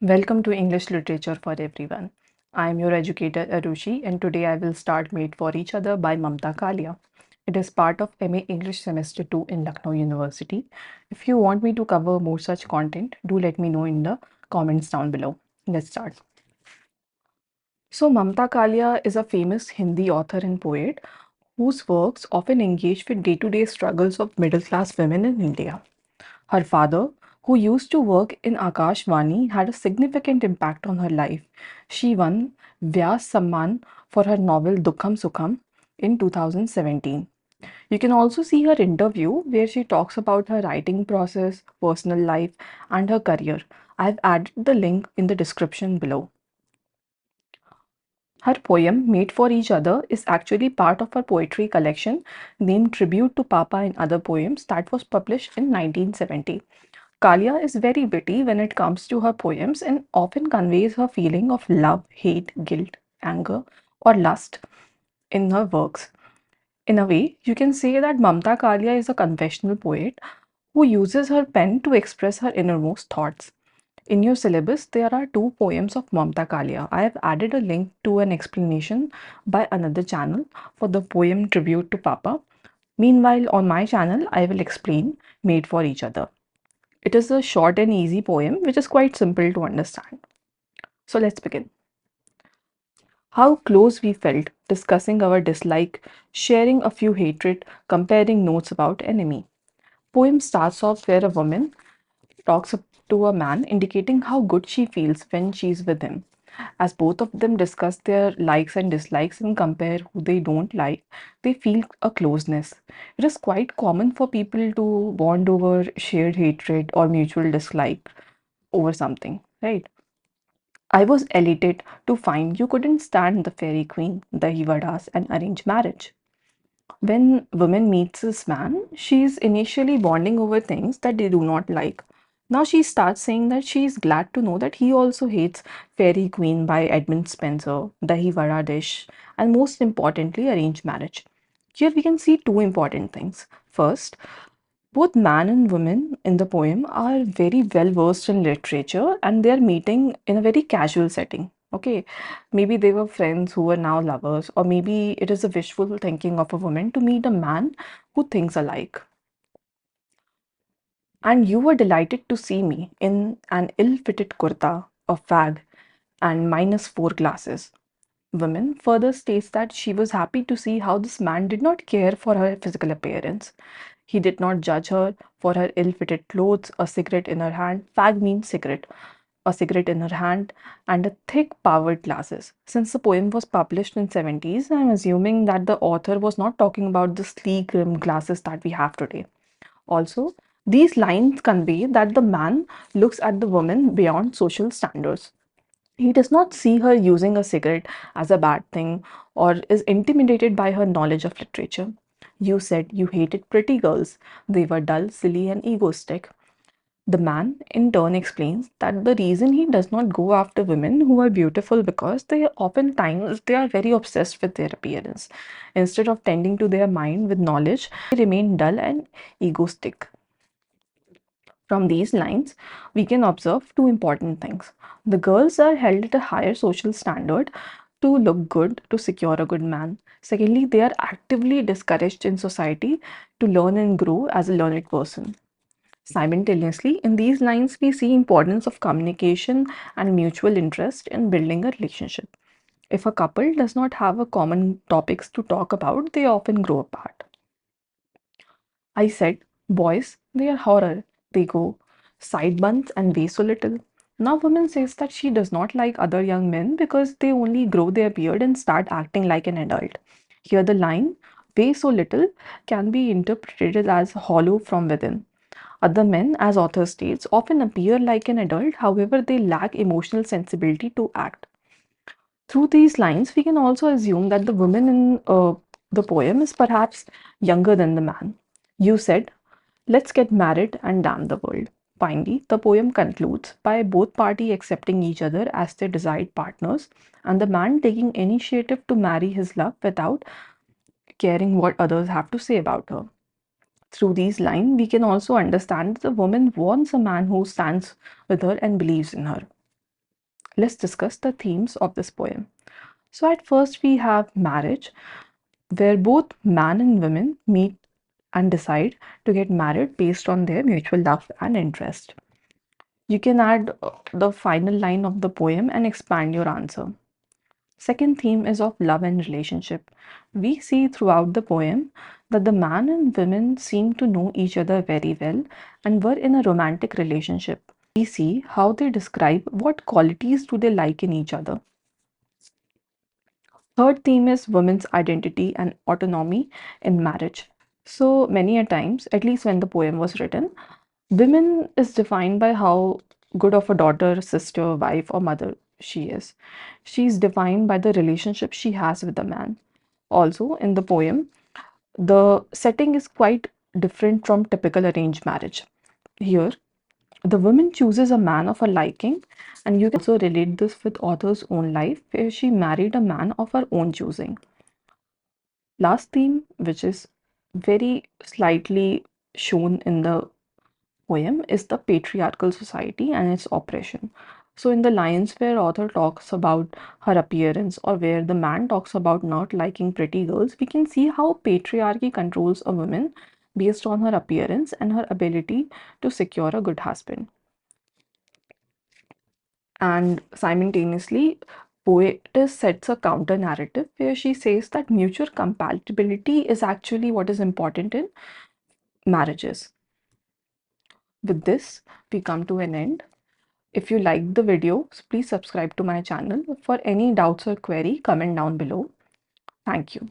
Welcome to English Literature for Everyone. I am your educator Arushi, and today I will start Made for Each Other by Mamta Kalia. It is part of MA English Semester 2 in Lucknow University. If you want me to cover more such content, do let me know in the comments down below. Let's start. So, Mamta Kalia is a famous Hindi author and poet whose works often engage with day to day struggles of middle class women in India. Her father, who used to work in Akashvani, had a significant impact on her life. She won Vyas Samman for her novel Dukham Sukham in 2017. You can also see her interview where she talks about her writing process, personal life, and her career. I've added the link in the description below. Her poem, Made for Each Other, is actually part of her poetry collection named Tribute to Papa and Other Poems that was published in 1970. Kalia is very witty when it comes to her poems and often conveys her feeling of love, hate, guilt, anger, or lust in her works. In a way, you can say that Mamta Kalia is a confessional poet who uses her pen to express her innermost thoughts. In your syllabus, there are two poems of Mamta Kalia. I have added a link to an explanation by another channel for the poem Tribute to Papa. Meanwhile, on my channel, I will explain Made for Each Other. It is a short and easy poem which is quite simple to understand. So let's begin. How close we felt, discussing our dislike, sharing a few hatred, comparing notes about enemy. Poem starts off where a woman talks to a man, indicating how good she feels when she's with him. As both of them discuss their likes and dislikes and compare who they don't like, they feel a closeness. It is quite common for people to bond over shared hatred or mutual dislike over something, right? I was elated to find you couldn't stand the fairy queen, the Hivadas, and arranged marriage. When woman meets this man, she's initially bonding over things that they do not like. Now she starts saying that she is glad to know that he also hates Fairy Queen by Edmund Spenser, the Hivara dish, and most importantly, arranged marriage. Here we can see two important things. First, both man and woman in the poem are very well versed in literature and they are meeting in a very casual setting. Okay, maybe they were friends who are now lovers, or maybe it is a wishful thinking of a woman to meet a man who thinks alike. And you were delighted to see me in an ill fitted kurta, a fag, and minus four glasses. Woman further states that she was happy to see how this man did not care for her physical appearance. He did not judge her for her ill-fitted clothes, a cigarette in her hand. Fag means cigarette. A cigarette in her hand and a thick powered glasses. Since the poem was published in 70s, I'm assuming that the author was not talking about the sleek rimmed glasses that we have today. Also, these lines convey that the man looks at the woman beyond social standards. He does not see her using a cigarette as a bad thing or is intimidated by her knowledge of literature. You said you hated pretty girls. They were dull, silly, and egoistic. The man, in turn, explains that the reason he does not go after women who are beautiful because they oftentimes they are very obsessed with their appearance. Instead of tending to their mind with knowledge, they remain dull and egoistic. From these lines, we can observe two important things. The girls are held at a higher social standard to look good, to secure a good man. Secondly, they are actively discouraged in society to learn and grow as a learned person. Simultaneously, in these lines, we see importance of communication and mutual interest in building a relationship. If a couple does not have a common topics to talk about, they often grow apart. I said, boys, they are horror. They go side buns and weigh so little. Now woman says that she does not like other young men because they only grow their beard and start acting like an adult. Here the line, weigh so little, can be interpreted as hollow from within. Other men, as author states, often appear like an adult, however, they lack emotional sensibility to act. Through these lines, we can also assume that the woman in the poem is perhaps younger than the man. You said, let's get married and damn the world. Finally, the poem concludes by both parties accepting each other as their desired partners and the man taking initiative to marry his love without caring what others have to say about her. Through these lines, we can also understand that the woman wants a man who stands with her and believes in her. let's discuss the themes of this poem. So, at first, we have marriage, where both man and women meet and decide to get married based on their mutual love and interest. You can add the final line of the poem and expand your answer. Second theme is of love and relationship. We see throughout the poem that the man and women seem to know each other very well and were in a romantic relationship. We see how they describe what qualities do they like in each other. Third theme is women's identity and autonomy in marriage. So many a times, at least when the poem was written, women is defined by how good of a daughter, sister, wife, or mother she is. She's defined by the relationship she has with the man. Also, in the poem, the setting is quite different from typical arranged marriage. Here, the woman chooses a man of her liking, and you can also relate this with author's own life, where she married a man of her own choosing. Last theme, which is very slightly shown in the poem, is the patriarchal society and its oppression. So, in the lines where author talks about her appearance or where the man talks about not liking pretty girls, we can see how patriarchy controls a woman based on her appearance and her ability to secure a good husband. And simultaneously, poetess sets a counter narrative where she says that mutual compatibility is actually what is important in marriages. With this, we come to an end. If you liked the video, please subscribe to my channel. For any doubts or query, comment down below. Thank you.